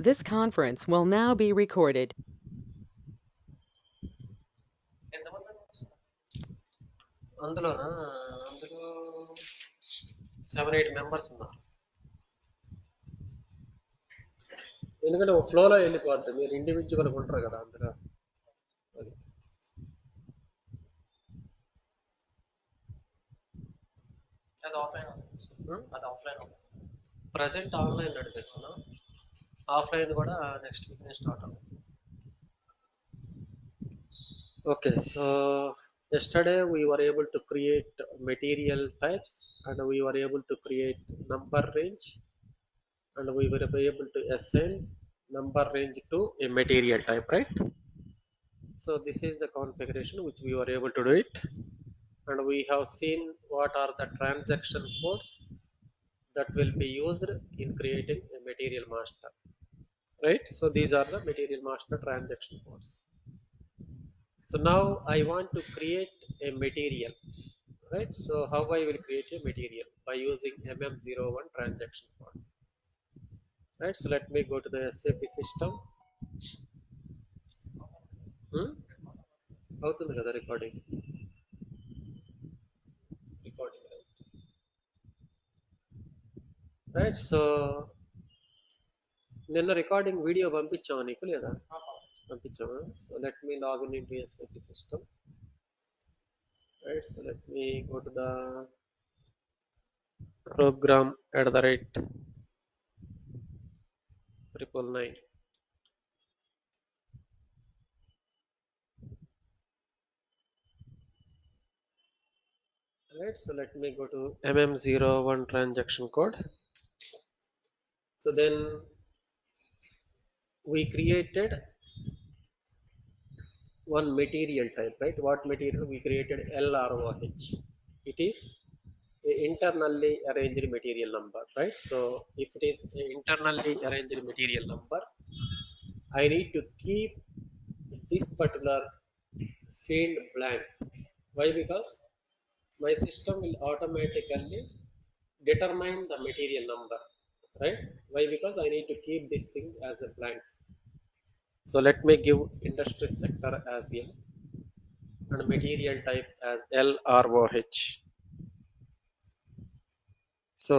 This conference will now be recorded. అందులోనా అందులో 7-8 members ఉన్నారు. ఎందుకంటే ఒక ఫ్లోలో వెళ్ళిపోద్ది, మీరు ఇండివిజువల్గా ఉంటారు కదా అందులో. అది ప్రజెంట్ ఆన్లైన్ నడిపిస్తున్నాం, ఆఫ్లైన్ కూడా నెక్స్ట్ వీక్ నుంచి స్టార్ట్ అవుతుంది. Okay, so yesterday we were able to create material types and we were able to create number range and we were able to assign number range to a material type, right? So this is the configuration which we were able to do it, and we have seen what are the transaction codes that will be used in creating a material master, right? So these are the material master transaction codes. So now I want to create a material, right? So how I will create a material? By using mm01 transaction code, right? So let me go to the SAP system. అవుతుంది కదా recording, right? So నిన్న recording video పంపించాము నీకు లేదా? పంపించాము. So let me log in into SAP system, right? So let me go to the program @999. Right, so let me go to mm01 transaction code. So then we created one material type, right? What material we created? LROH. It is a internally arranged material number, right? So if it is a internally arranged material number, I need to keep this particular field blank. Why? Because my system will automatically determine the material number, right? Why? Because I need to keep this thing as a blank. So let me give industry sector as L and material type as LROH. So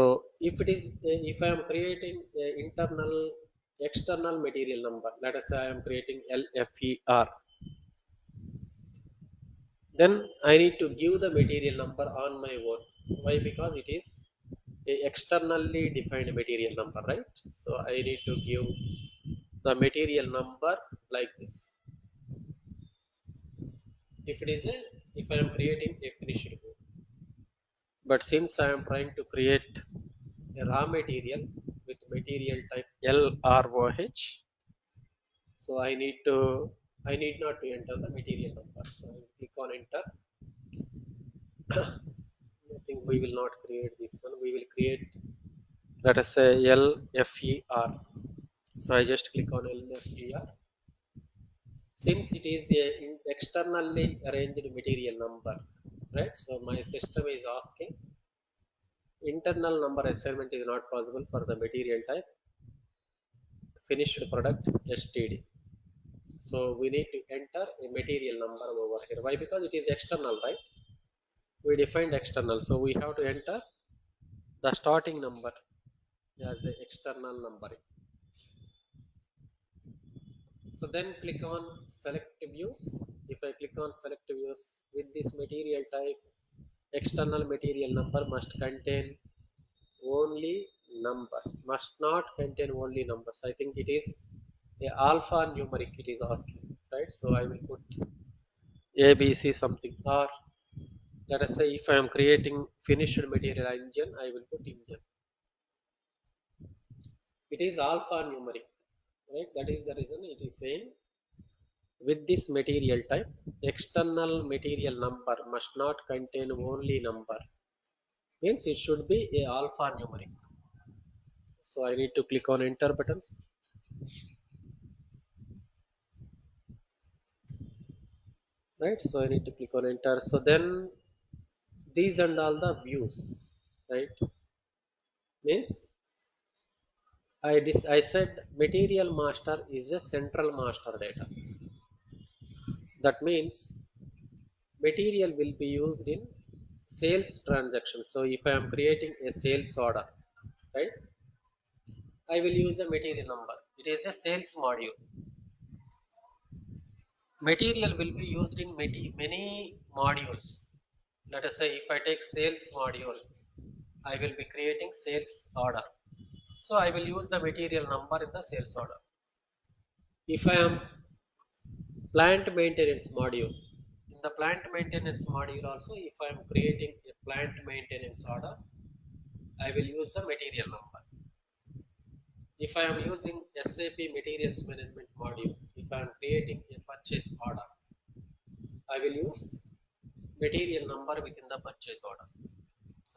if it is if I am creating a internal external material number, let us say I am creating LFER, then I need to give the material number on my own. Why? Because it is a externally defined material number, right? So I need to give the material number like this. If it is a if I am creating a finished good, but since I am trying to create a raw material with material type LROH, so I need not to enter the material number. So I will click on enter. I think we will not create this one. We will create, let us say, LFER. So I just click on LFER. Since it is a externally arranged material number, right? So my system is asking internal number assignment is not possible for the material type finished product STD. So we need to enter a material number over here. Why? Because it is external, right? We defined external, so we have to enter the starting number as the external numbering. So then click on select views. If I click on select views with this material type, external material number must contain only numbers, must not contain only numbers. I think it is a alpha numeric it is asking, right? So I will put ABC something, or let us say if I am creating finished material engine, I will put engine. It is alpha numeric, right? That is the reason it is saying with this material type external material number must not contain only number, means it should be a alpha numeric. So I need to click on enter button, right? So I need to click on enter. So then these and all the views, right? Means I said material master is a central master data. That means material will be used in sales transactions. So if I am creating a sales order, right, I will use the material number. It is a sales module. Material will be used in many modules. Let us say if I take sales module, I will be creating sales order. So I will use the material number in the sales order. If I am plant maintenance module, in the plant maintenance module also, if I am creating a plant maintenance order, I will use the material number. If I am using SAP materials management module, if I am creating a purchase order, I will use material number within the purchase order.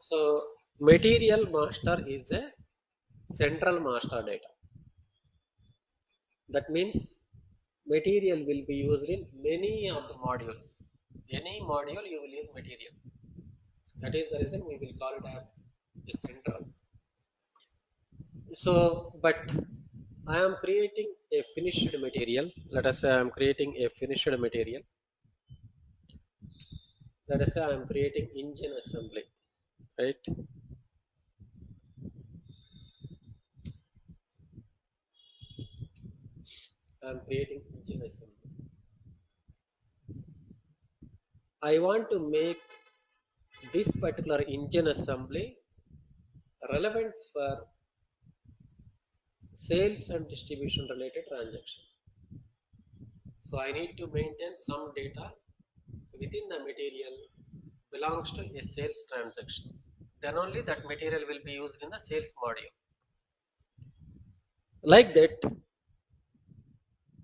So material master is a central master data. That means material will be used in many of the modules. Any module you will use material. That is the reason we will call it as a central. So, but I am creating a finished material. Let us say I am creating a finished material. Let us say I am creating engine assembly, right? I am creating engine assembly. I want to make this particular engine assembly relevant for sales and distribution related transaction. So I need to maintain some data within the material belongs to a sales transaction. Then only that material will be used in the sales module. Like that,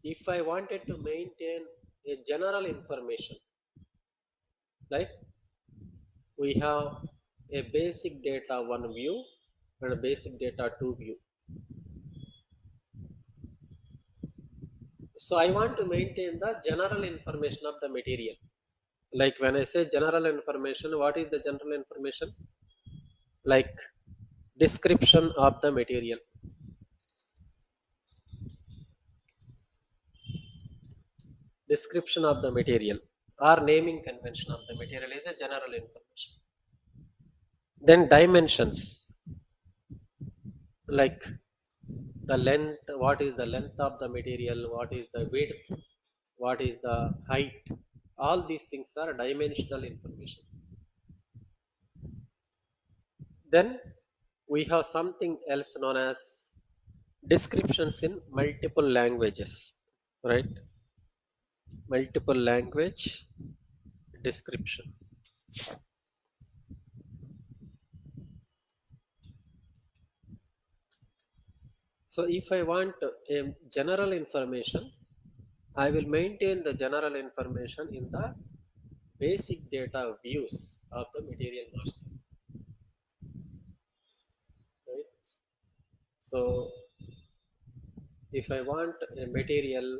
if I wanted to maintain a general information, like we have a basic data one view and a basic data two view. So I want to maintain the general information of the material. Like when I say general information, what is the general information? Like description of the material. Description of the material or naming convention of the material is a general information. Then dimensions, like the length, what is the length of the material, what is the width, what is the height, all these things are dimensional information. Then we have something else known as descriptions in multiple languages, right? Multiple language description. So if I want a general information, I will maintain the general information in the basic data views of the material master, right? So if I want a material,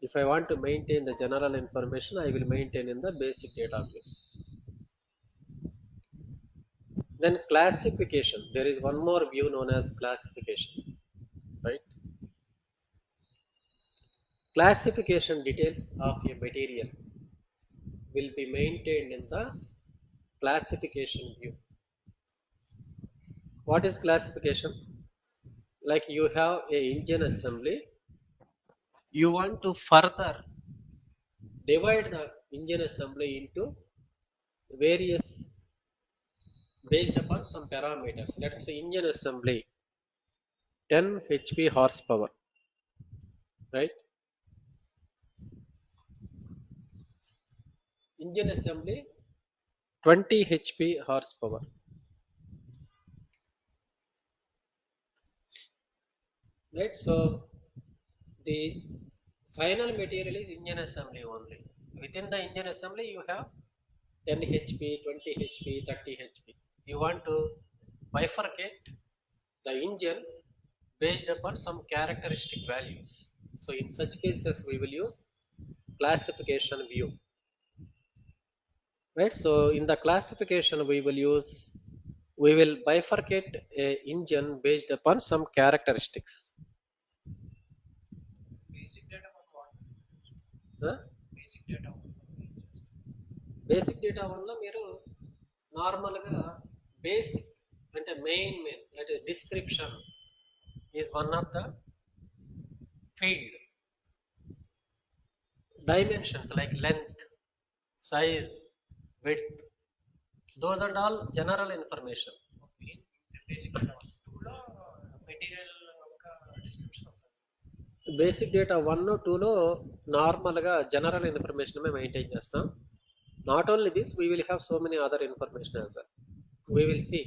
if I want to maintain the general information, I will maintain in the basic data views. Then classification, there is one more view known as classification, right? Classification details of a material will be maintained in the classification view. What is classification? Like you have a engine assembly, you want to further divide the engine assembly into various based upon some parameters. Let us say engine assembly 10 HP horsepower, right? Engine assembly 20 HP horsepower, right? So the final material is engine assembly only. Within the engine assembly, you have 10 HP, 20 HP, 30 HP. You want to bifurcate the engine based upon some characteristic values. So in such cases, we will use classification view, right? So in the classification, we will use We will bifurcate a engine based upon some characteristics. Huh? Basic data వల్ల మీరు నార్మల్గా basic అంటే main అంటే description is one of the field dimensions like length, size, width, those are all general information. Basic data 1 2లో నార్మల్గా general information maintain చేస్తాం. Not only this, we will have so many other information as well. We will see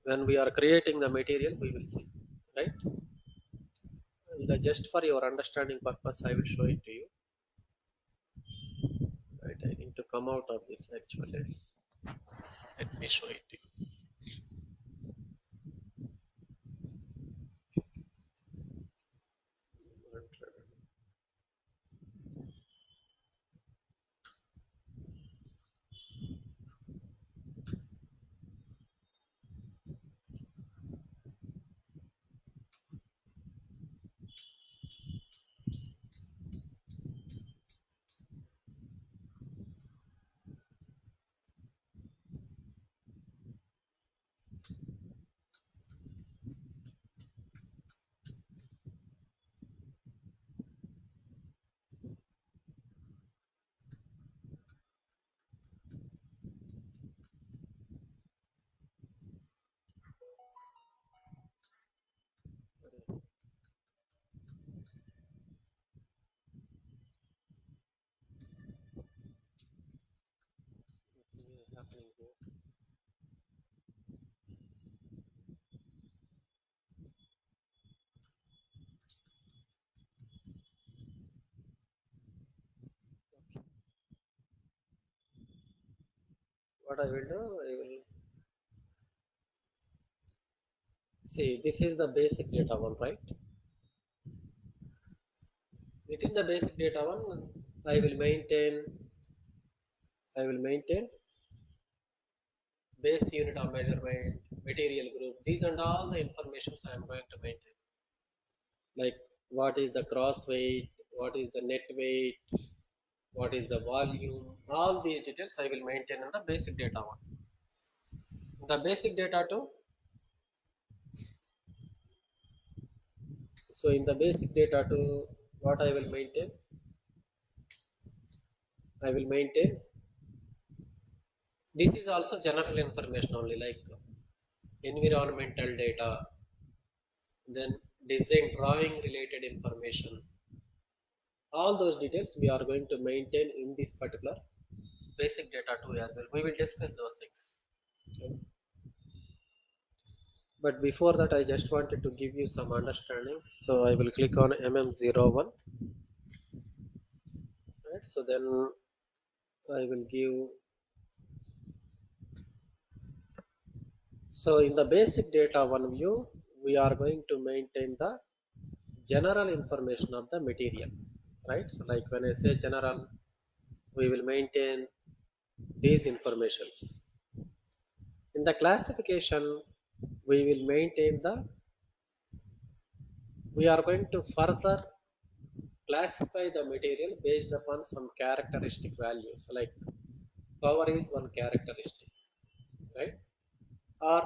when we are creating the material, we will see, right? And just for your understanding purpose, I will show it to you. Right, I need to come out of this actually. Let me show it to you. Happening here. What I will do, I will see, this is the basic data one, right? Within the basic data one, I will maintain base unit of measurement, material group, these and all the informations I am going to maintain. Like what is the cross weight, what is the net weight, what is the volume, all these details I will maintain in the basic data one. The basic data two, so in the basic data two, what I will maintain? I will maintain, this is also general information only, like environmental data, then design drawing related information. All those details we are going to maintain in this particular basic data too as well. We will discuss those things. Okay. But before that, I just wanted to give you some understanding. So I will click on MM01. Right. So then I will give. So in the basic data one view, we are going to maintain the general information of the material. Right. So like when I say general, we will maintain these informations. In the classification, we will maintain the, we are going to further classify the material based upon some characteristic values, like power is one characteristic, right? Or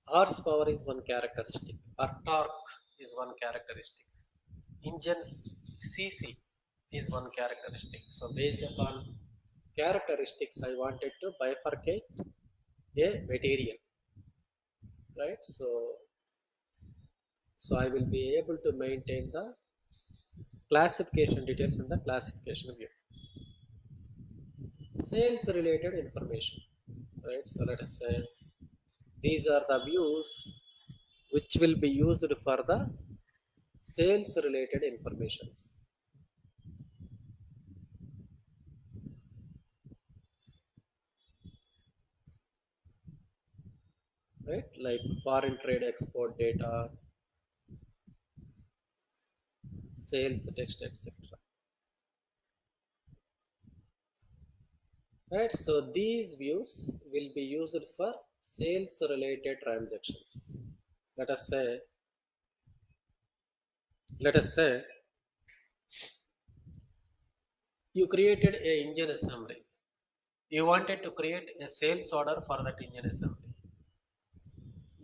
horsepower is one characteristic, or torque is one characteristic, engine's cc is one characteristic. So based upon characteristics, I wanted to bifurcate a material, right? So I will be able to maintain the classification details in the classification view. Sales related information, right? So let us say these are the views which will be used for the sales related informations, right? Like foreign trade export data, sales text, etc. Right, so these views will be used for sales related transactions. Let us say, let us say you created a engine assembly. You wanted to create a sales order for that engine assembly.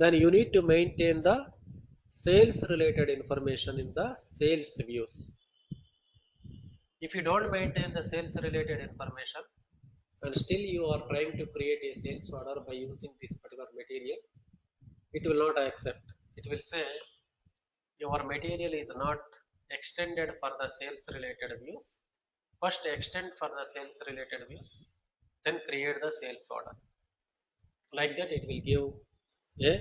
Then you need to maintain the sales related information in the sales views. If you don't maintain the sales related information and still you are trying to create a sales order by using this particular material, it will not accept. It will say your material is not extended for the sales related views. First extend for the sales related views, then create the sales order. Like that it will give a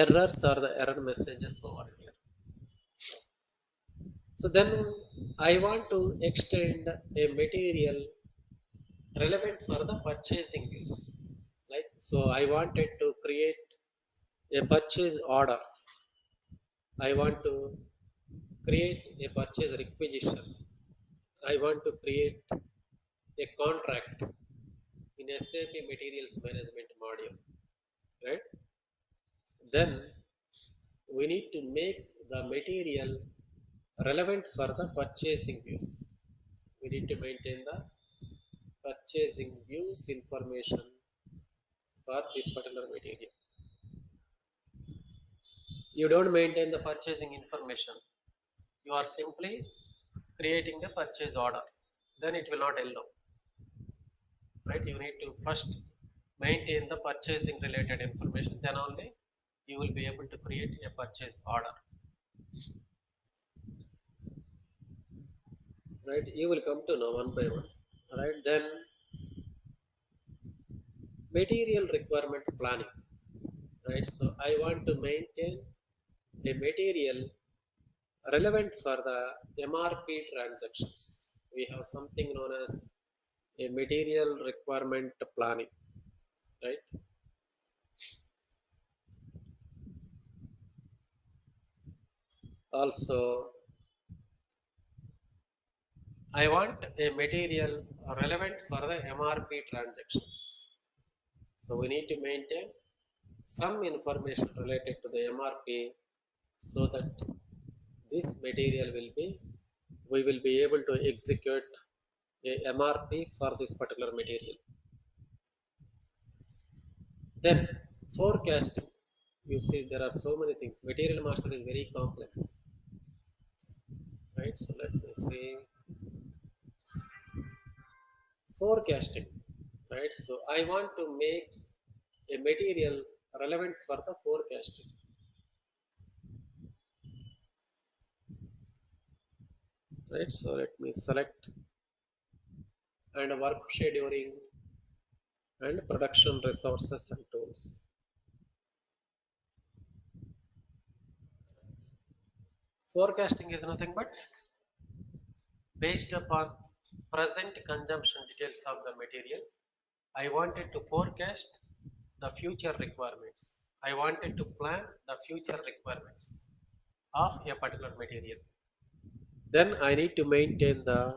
errors or the error messages over here. So then I want to extend a material relevant for the purchasing views. Like so I wanted to create a purchase order. I want to create a purchase requisition. I want to create a contract in SAP Materials Management module, right? Then we need to make the material relevant for the purchasing views. We need to maintain the purchasing views information for this particular material. You don't maintain the purchasing information. You are simply creating the purchase order. Then it will not allow. Right? You need to first maintain the purchasing related information. Then only you will be able to create a purchase order. Right? You will come to know one by one. Right? Then material requirement planning. Right? So I want to maintain a material relevant for the MRP transactions. We have something known as a material requirement planning, right? Also, I want a material relevant for the MRP transactions. So we need to maintain some information related to the MRP so that this material will be, we will be able to execute a MRP for this particular material. Then forecasting. You see there are so many things. Material master is very complex, right? So let me see. Forecasting, right? So I want to make a material relevant for the forecasting, right? So let me select and work scheduling and production resources and tools. Forecasting is nothing but based upon present consumption details of the material. I wanted to forecast the future requirements. I wanted to plan the future requirements of a particular material. Then I need to maintain the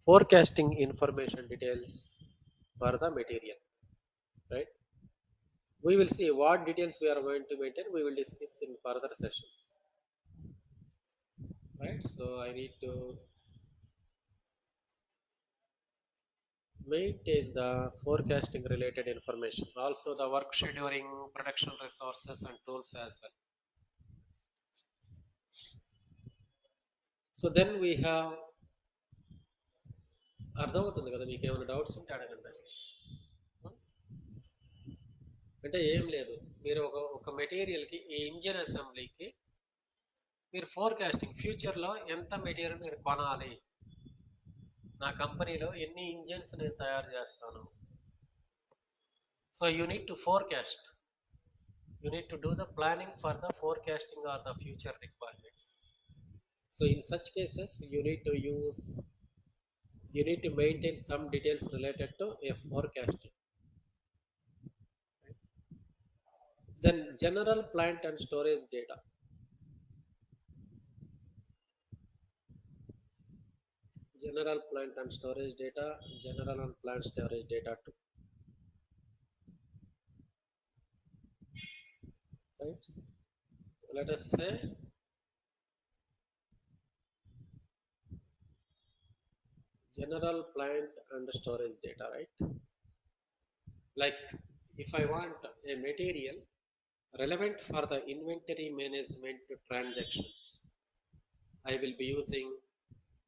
forecasting information details for the material, right? We will see what details we are going to maintain. We will discuss in further sessions, right? So I need to maintain the forecasting related information. Also the work scheduling, production resources and tools as well. So then we have అర్థమవుతుంది కదా మీకు ఏమైనా doubts ఉంటే అడగండి అంటే ఏం లేదు మీరు ఒక మెటీరియల్కి ఈ ఇంజిన్ అసెంబ్లీకి మీరు ఫోర్కాస్టింగ్ ఫ్యూచర్లో ఎంత మెటీరియల్ మీరు కొనాలి నా కంపెనీలో ఎన్ని ఇంజిన్స్ నేను తయారు చేస్తాను so you need to forecast you need to do the planning for the forecasting or the future requirements. So in such cases you need to maintain some details related to a forecasting. Then general plant and storage data. General plant and storage data, general and plant storage data too. right? Let us say general plant and storage data, right? Like if I want a material relevant for the inventory management transactions, I will be using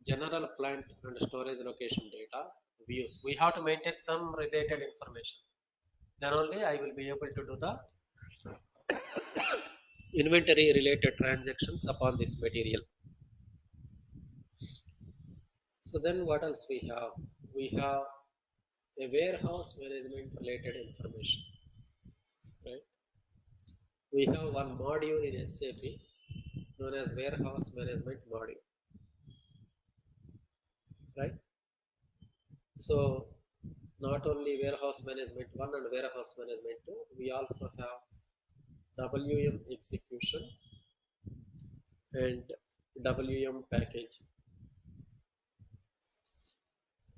general plant and storage location data views. We have to maintain some related information. Then only I will be able to do the inventory related transactions upon this material. So then what else we have? We have a warehouse management related information, right? We have one module in SAP known as warehouse management module, right? So not only warehouse management 1 and warehouse management 2, we also have WM execution and WM package,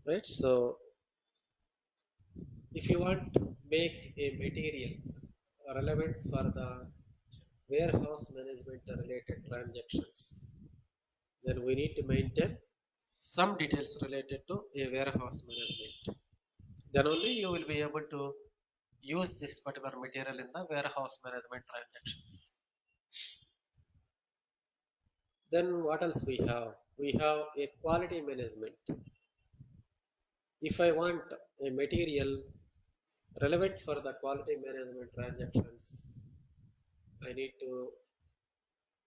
right? So if you want to make a material relevant for the warehouse management related transactions, then we need to maintain some details related to a warehouse management. Then only you will be able to use this particular material in the warehouse management transactions. Then what else we have? We have a quality management. If I want a material relevant for the quality management transactions, I need to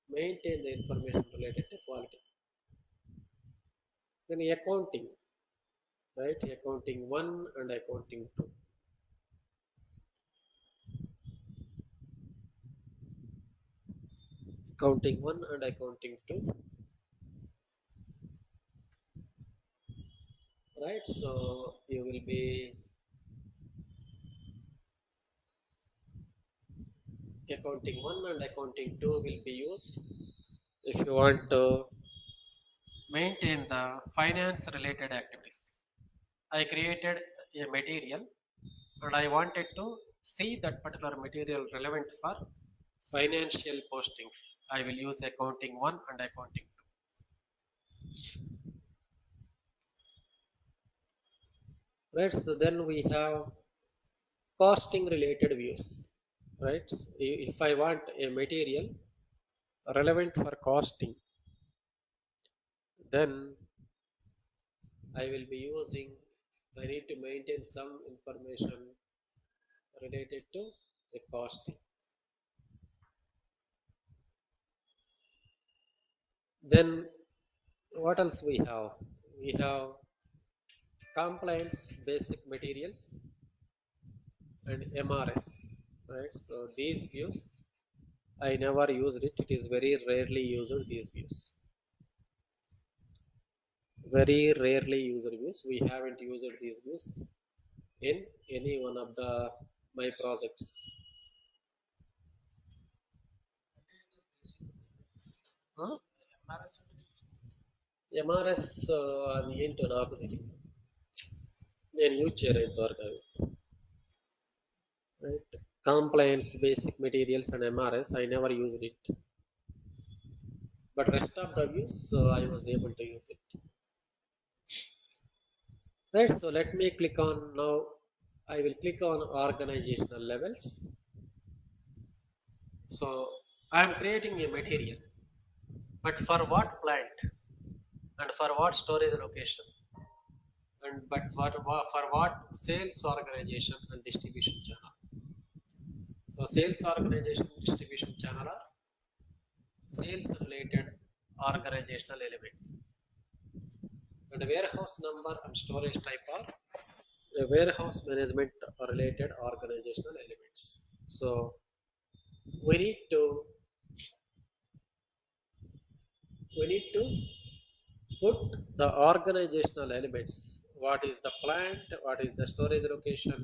maintain the information related to quality. Then accounting, right? Accounting 1 and accounting 2. Accounting 1 and accounting 2, right? So you will be accounting 1 and accounting 2 will be used if you want to maintain the finance related activities. I created a material and I wanted to see that particular material relevant for financial postings. I will use accounting 1 and accounting 2. Right, so then we have costing related views. Right, so if I want a material relevant for costing, then I will be using, I need to maintain some information related to the costing. Then what else we have? We have compliance basic materials and MRS, right? So these views I never used it. It is very rarely used these views. Very rarely used views. We haven't used these views in any one of the my projects. Huh? MRS అది ఏంటో నాకు తెలియదు. నేను use చేయలేదు ఇంతవరకు అవి. Right? Compliance basic materials and MRS I never used it. But rest of the views I was able to use it. Right, so let me click on now. I will click on organizational levels. So I am creating a material, but for what plant and for what storage location, and but for what sales organization and distribution channel. So sales organization distribution channel are sales related organizational elements, and warehouse number and storage type are warehouse management related organizational elements. So we need to we need to put the organizational elements. What is the plant, what is the storage location,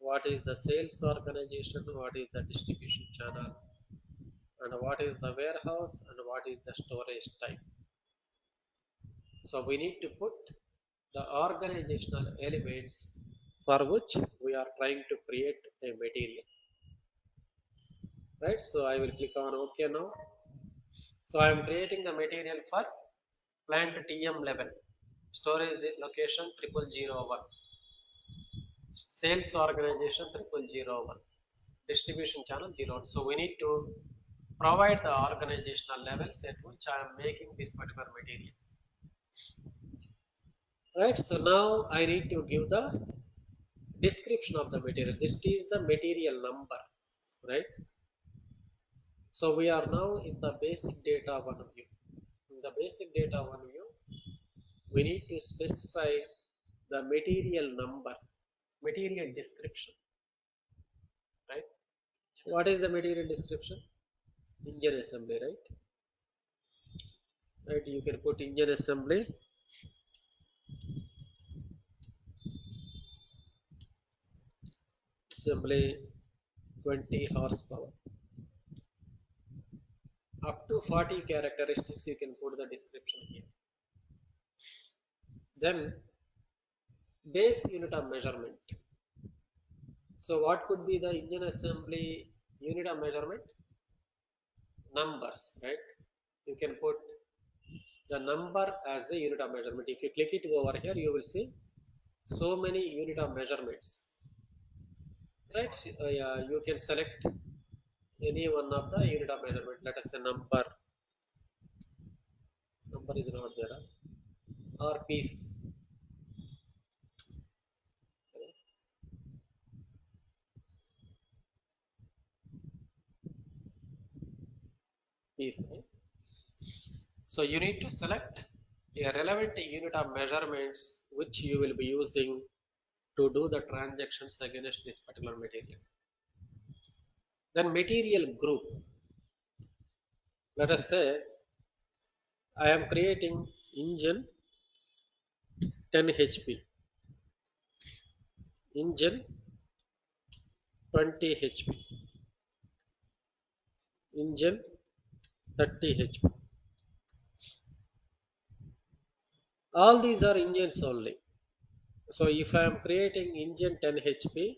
what is the sales organization, what is the distribution channel, and what is the warehouse and what is the storage type. So we need to put the organizational elements for which we are trying to create a material, right? So I will click on OK now. So I am creating the material for plant TM level, storage location 0001, sales organization 0001, distribution channel 01. So we need to provide the organizational levels at which I am making this particular material, right? So now I need to give the description of the material. This is the material number, right? So we are now in the basic data one view. In the basic data one view, we need to specify the material number, material description, right? What is the material description? Engine assembly, right? Right, you can put engine assembly 20 horsepower. Up to 40 characteristics you can put the description here. Then base unit of measurement. So what could be the engine assembly unit of measurement? Numbers, right? You can put the number as a unit of measurement. If you click it over here, you will see so many unit of measurements, right? Yeah, you can select any one of the unit of measurement. Let us say number is not there, or piece, piece, right? So you need to select a relevant unit of measurements which you will be using to do the transactions against this particular material. Then material group. Let us say I am creating engine 10 HP, engine 20 HP, engine 30 HP. All these are engines only. So if I am creating engine 10 HP,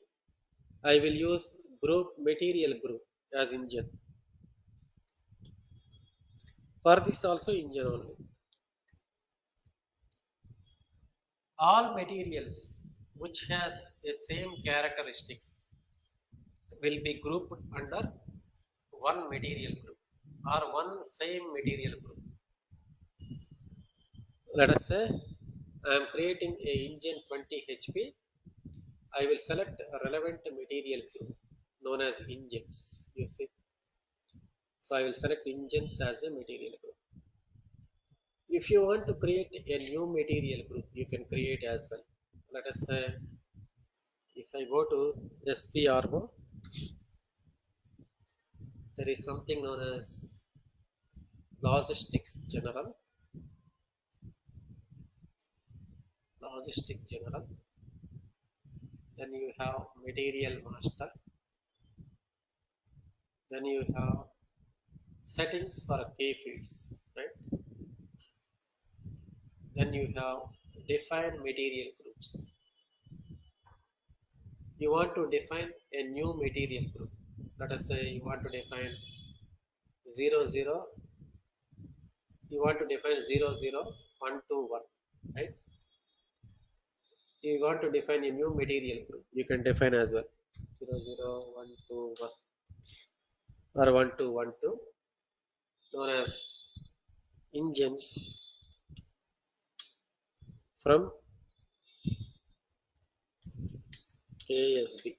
I will use group material group as engine. For this also engine only. All materials which has a same characteristics will be grouped under one material group or one same material group. Let us say I am creating a engine 20 HP. I will select a relevant material group known as engines. You see, so I will select engines as a material group. If you want to create a new material group, you can create as well. Let us say if I go to SPRO, there is something known as logistics general, then you have material master, then you have settings for key fields, right? Then you have define material groups. You want to define a new material group. Let us say you want to define 00, you want to define 00121, right? You want to define a new material group, you can define as well 00121 or 1212, known as engines from KSB,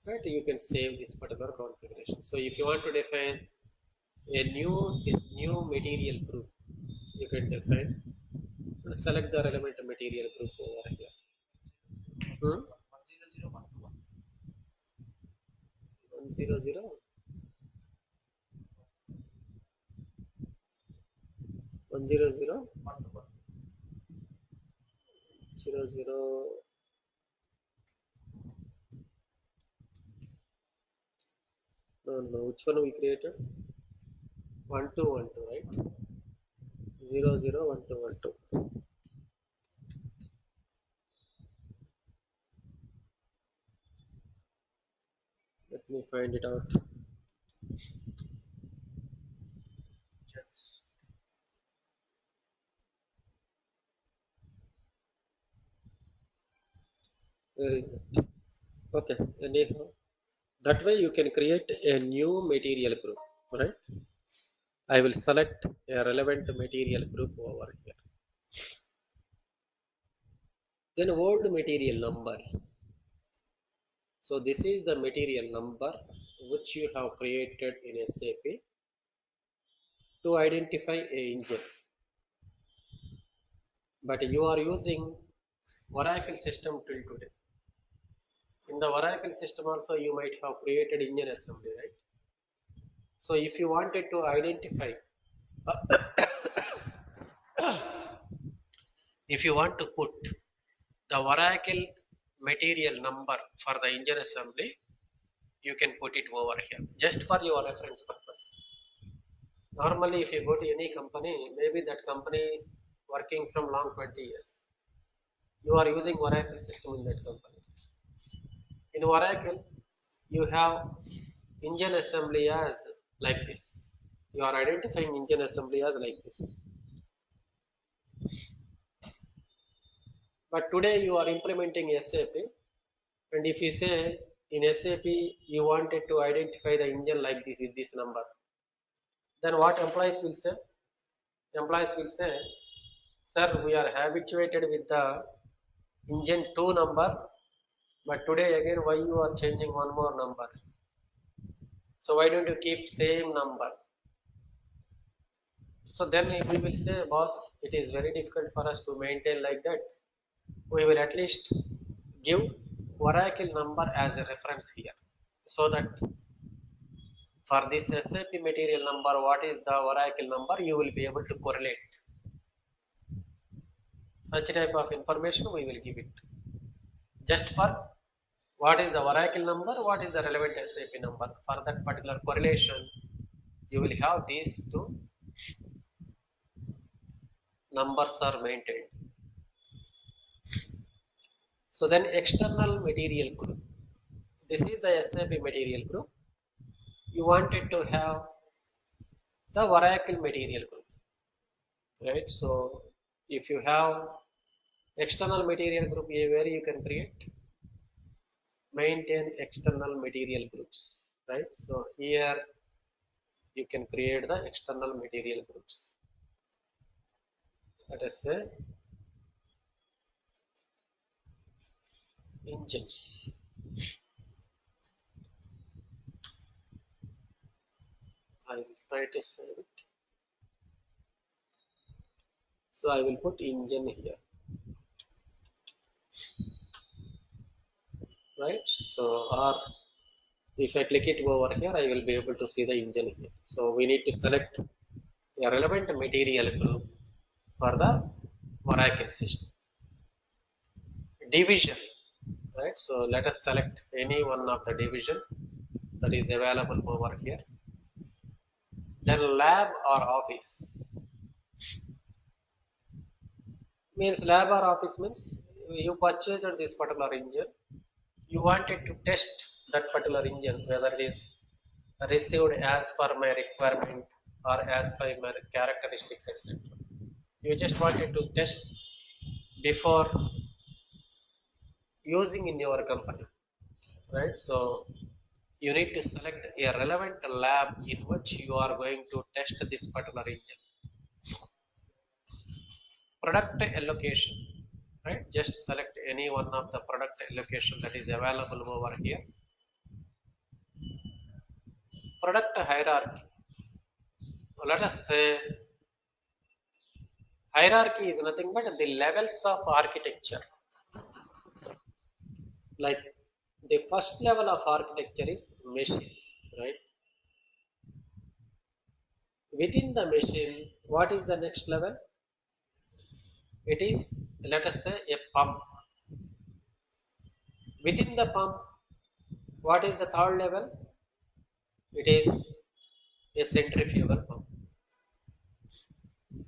right? You can save this particular configuration. So if you want to define a new material group, you can define, select the relevant material group over here. 100 100 00, no, which one we created? 1212, right? 001212. Let Let me find it out. Yes. Where is it? Okay. Anyhow, that way you can create a new material group, right? I will select a relevant material group over here. Then old material number. So this is the material number which you have created in SAP to identify a engine. But you are using Oracle system till today. In the Oracle system also you might have created engine assembly, right? So if you wanted to identify, if you want to put the Oracle material number for the engine assembly, you can put it over here just for your reference purpose. Normally, if you go to any company, maybe that company working from long 20 years, you are using Oracle system in that company. In Oracle, you have engine assembly as like this. You are identifying engine assembly as like this. But today you are implementing SAP, and if you say in SAP you wanted to identify the engine like this with this number, then what employees will say? Employees will say, sir, we are habituated with the engine 2 number, but today again why you are changing one more number? So why don't you keep same number? So then we will say, boss, it is very difficult for us to maintain like that. We will at least give Oracle number as a reference here, so that for this SAP material number, what is the Oracle number, you will be able to correlate. Such type of information we will give it. Just for what is the Oracle number, what is the relevant SAP number. For that particular correlation, you will have these two numbers are maintained. So then external material group. This is the SAP material group. You wanted to have the Oracle material group, right? So if you have external material group, where you can create, maintain external material groups, right? So here you can create the external material groups. Let us say engines. I will try to save it. So I will put engine here, right? So or if I click it over here, I will be able to see the engine here. So we need to select a relevant material group for the Oracle system. Division, right? So let us select any one of the division that is available over here. Then lab or office. Means lab or office means you purchased this particular engine. You wanted to test that particular engine whether it is received as per my requirement or as per my characteristics, etc. You just wanted to test before using in your company, right? So you need to select a relevant lab in which you are going to test this particular engine. Product allocation, right? Just select any one of the product allocation that is available over here. Product hierarchy. Let us say hierarchy is nothing but the levels of architecture. Like the first level of architecture is machine, right? Within the machine, what is the next level? It is, let us say, a pump. Within the pump, what is the third level? It is a centrifugal pump.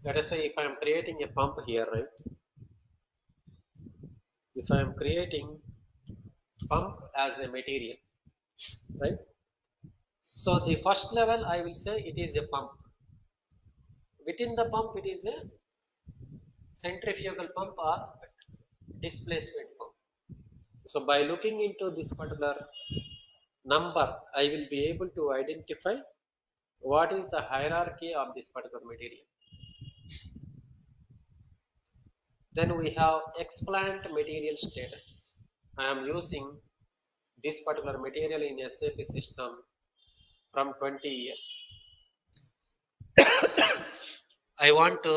Let us say if I am creating a pump here, right? If I am creating pump as a material, right? So the first level I will say it is a pump. Within the pump it is a centrifugal pump or displacement pump. So by looking into this particular number, I will be able to identify what is the hierarchy of this particular material. Then we have explant material status. I am using this particular material in SAP system from 20 years. I want to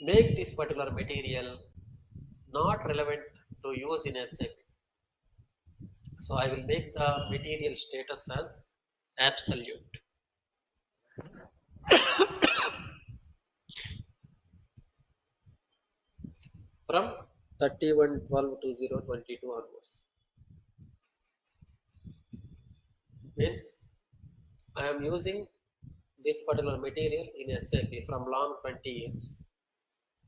make this particular material not relevant to use in SAP. So I will make the material status as absolute. From 31/12/2022 onwards. Means I am using this particular material in SAP from long 20 years.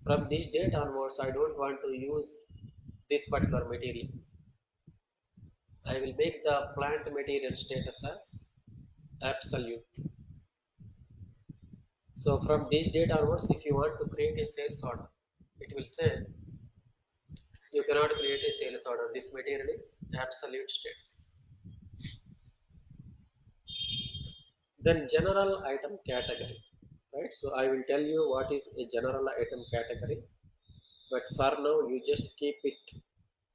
From this date onwards, I don't want to use this particular material. I will make the plant material status as absolute. So from this date onwards, if you want to create a sales order, it will say you cannot create a sales order. This material is absolute status. Then general item category, right? So I will tell you what is a general item category, but for now you just keep it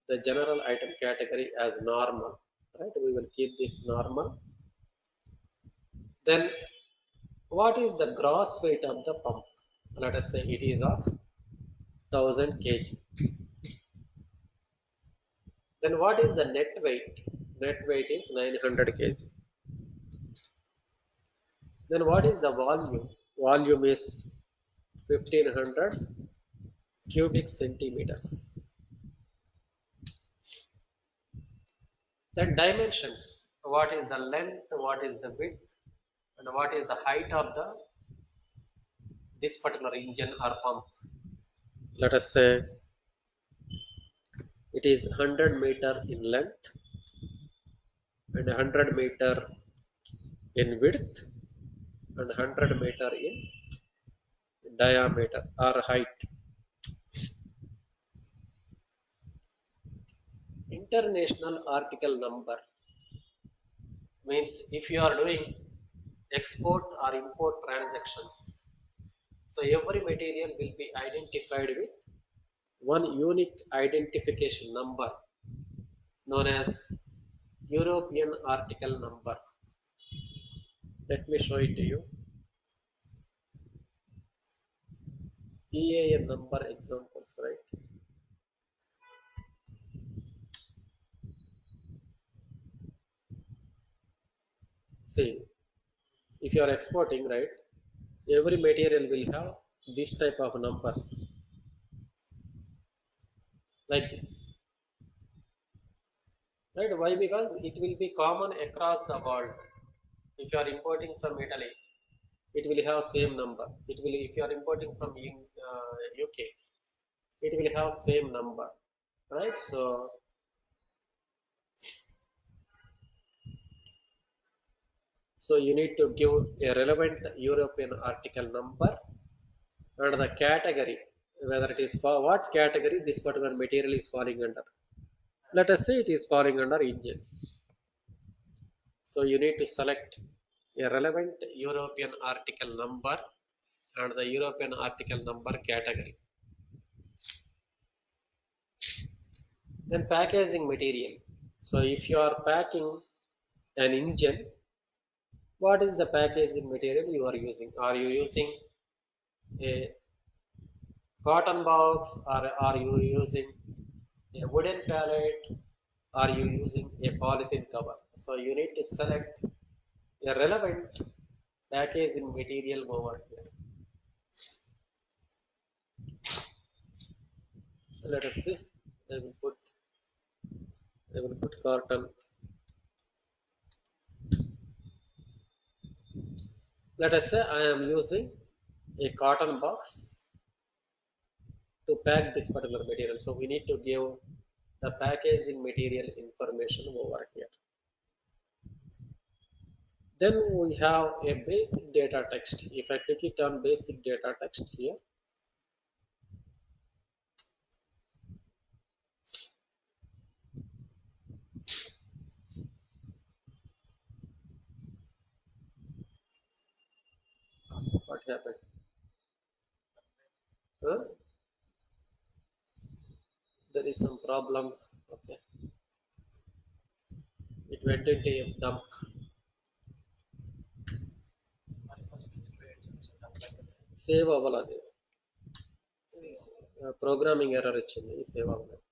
the general item category as normal, right? We will keep this normal. Then what is the gross weight of the pump? Let us say it is of 1000 kg. Then what is the net weight? Net weight is 900 kg. Then what is the volume? Volume is 1500 cubic centimeters. Then dimensions. What is the length? What is the width? And what is the height of the this particular engine or pump? Let us say it is 100-meter in length and 100-meter in width and 100-meter in diameter or height. International article number means if you are doing export or import transactions, so every material will be identified with one unique identification number known as European article number. Let me show it to you. EAN number examples, right? See, if you are exporting, right, every material will have this type of numbers like this, right? Why? Because it will be common across the world. If you are importing from Italy, it will have same number. It will, if you are importing from UK, it will have same number, right? So you need to give a relevant European article number and the category, whether it is for what category this particular material is falling under. Let us say it is falling under engines. So you need to select a relevant European article number and the European article number category. Then packaging material. So if you are packing an engine, what is the packaging material you are using? Are you using a cotton box or are you using a wooden pallet? Are you using a polythene cover? So you need to select a relevant packaging material over here. Let us see. I will put cotton. Let us say I am using a cotton box to pack this particular material. So we need to give the packaging material information over here. Then we have a basic data text. If I click it on basic data text here, what happened? Huh? There is some problem. Okay, it went into a dump. Save అవ్వాలి programming error ఇచ్చింది save అవ్వలేదు.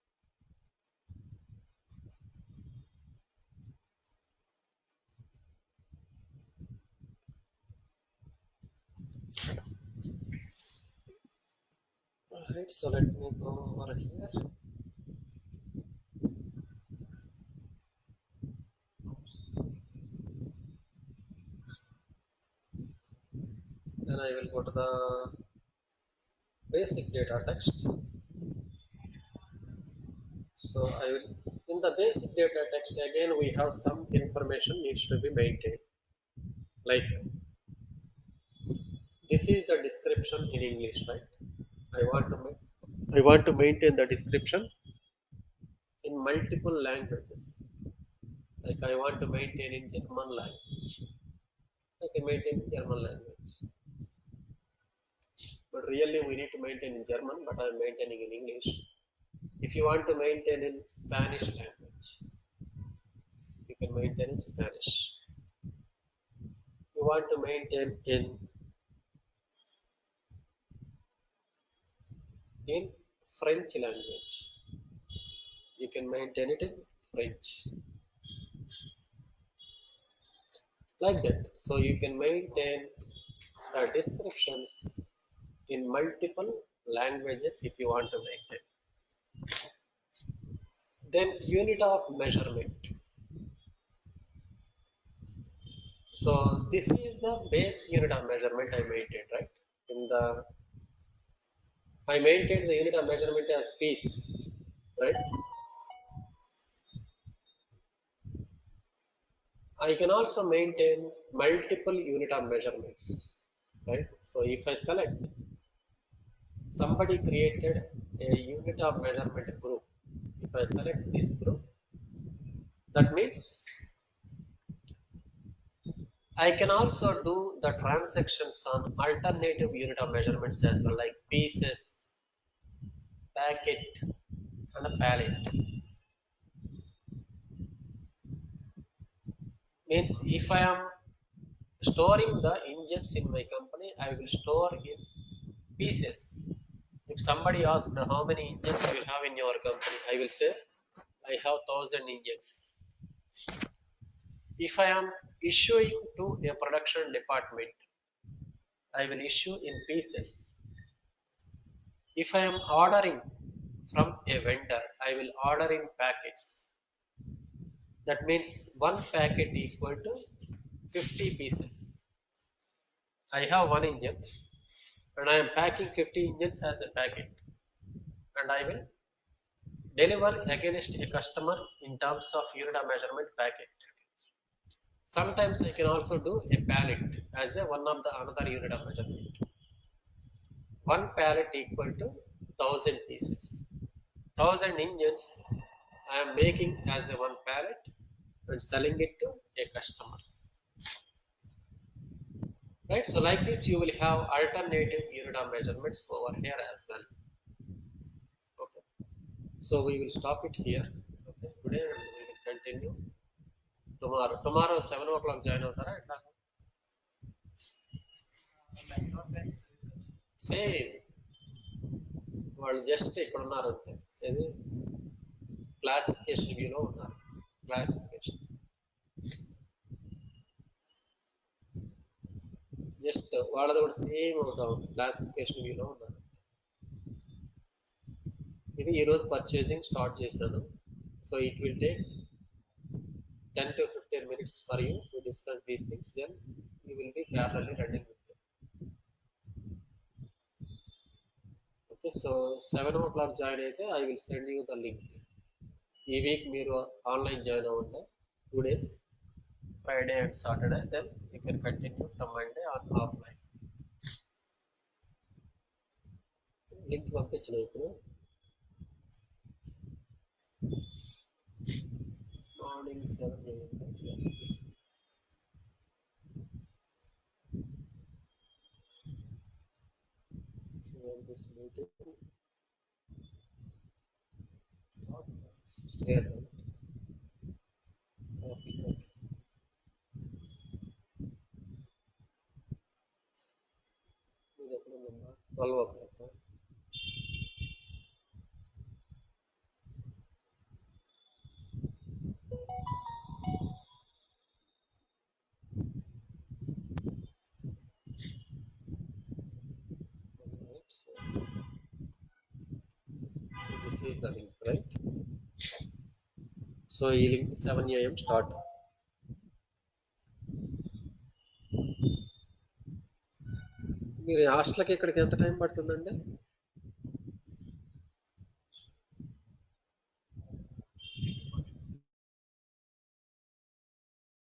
Alright, so let me go over here. Then I will go to the basic data text. So I will, in the basic data text again we have some information needs to be maintained. Like this is the description in English, right? I want to maintain the description in multiple languages. Like I want to maintain in German language. I can maintain in German language. But really we need to maintain in German, but I'm maintaining in English. If you want to maintain in Spanish language, you can maintain in Spanish. You want to maintain in French language, you can maintain it in French. Like that. So you can maintain the descriptions in multiple languages if you want to maintain. Then unit of measurement. So this is the base unit of measurement I maintained, right? I maintained the unit of measurement as piece, right? I can also maintain multiple unit of measurements, right? So if I select, somebody created a unit of measurement group. If I select this group, that means I can also do the transactions on alternative unit of measurements as well, like pieces, packet, and a pallet. Means if I am storing the engines in my company, I will store in pieces. If somebody asks how many engines you have in your company, I will say I have 1,000 engines. If I am issuing to a production department, I will issue in pieces. If I am ordering from a vendor, I will order in packets. That means one packet equal to 50 pieces. I have one engine and I am packing 50 engines as a packet, and I will deliver against a customer in terms of unit of measurement packet. Sometimes I can also do a pallet as a one of the another unit of measurement. One pallet equal to 1,000 pieces. 1,000 engines I am making as a one pallet and selling it to a customer. Right? So like this you will have alternative unit of measurements over here as well. Okay. So we will stop it here. Okay. Today we will continue tomorrow. Tomorrow 7 o'clock join అవుతారా ఎట్లా? Same వాళ్ళు just ఇక్కడ ఉన్నారు అంతే. ఇది classification వ్యూలో ఉన్నారు. Classification just వాళ్ళది కూడా సేమ్ అవుతా ఉంది. క్లాసిఫికేషన్ వ్యూలో ఉన్నారు. ఇది ఈరోజు పర్చేసింగ్ స్టార్ట్ చేశాను. So it will take 10 to 15 minutes for you to discuss these things. Then you will be parallelly running with them. Okay, so 7 o'clock join అయితే I will send you the link. ఈ week మీరు online join అవ్వండి 2 days, Friday and Saturday. Then You can continue from Monday on offline. Link పంపించిన ఇప్పుడు morning 7 AM. Yes, this this meeting. Share, right? Okay, okay. ఇది ఎప్పుడు ఉందమ్మా? 12 o'clock. Right, so this is the link, right? So ఈ link 7 AM start. మీరు హాస్టల్కి ఇక్కడికి ఎంత టైం పడుతుందండి?